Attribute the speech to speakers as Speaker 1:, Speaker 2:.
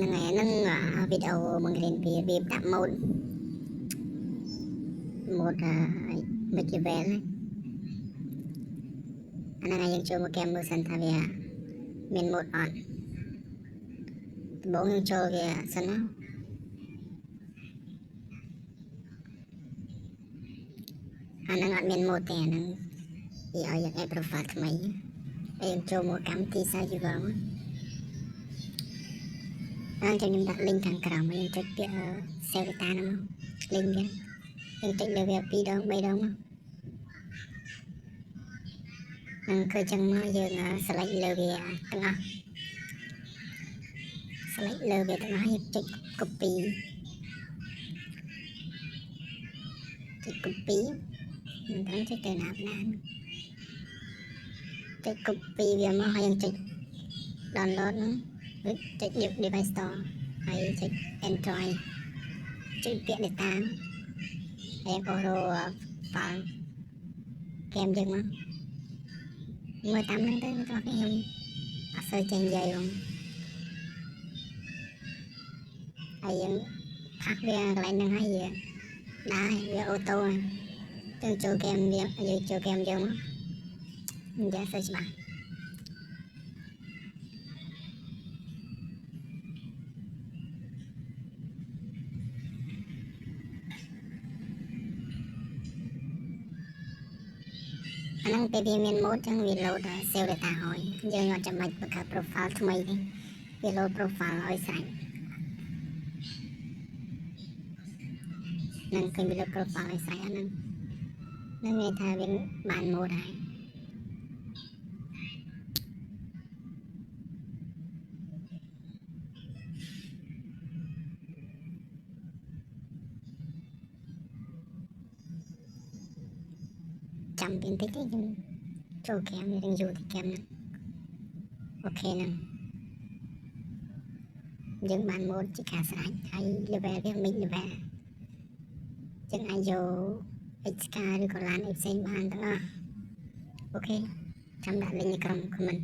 Speaker 1: ngày nâng video bằng lên việc tạm một mấy cái vé này anh ngày yang cho một kem mưa sân thay miền một on bốn yang cho về sân nào anh ngọn miền một thì anh đi ở những cái profile mấy em cho một cắm thì sao chứ không anh cho những đặt link thằng cào mà em check xe người ta đúng không link nhé em check level pi đâu bay đâu mà cơ chân nó giờ select level tengah select level tengah em check copy mình thấy check từ nào nan check copy về mà hay em check download nó check được device store hay check android check tiện để tám em có đồ file kem dừng mà 18 năm tới cho cái em sơ chân dày không hay khác về lại năng hay gì đá về ô tô từng chỗ kem về chỗ kem dừng mà giờ search bạn anhไปเรียนโมดจังวีโหลดเซลล์ data หอยยังเราจะมาประกาศ profile ทำไมดิวีโหลด profile หอยใส่นั่นคือวีโหลด profile หอยใส่อันนั้นนั่นไงถ้าเป็นบ้านโมดได้จำเป็นติ๊กได้ยังโจแกมยังอยู่ที่แกมนะโอเคนะยังบ้านโมดจะขาดสายไทยเลเวลเรียกมิดเลเวลจังไอโยเอ็กซ์การ์หรือก็ร้านเอ็กซ์บ้านต่างๆโอเคจำได้เลยในกล่องของมัน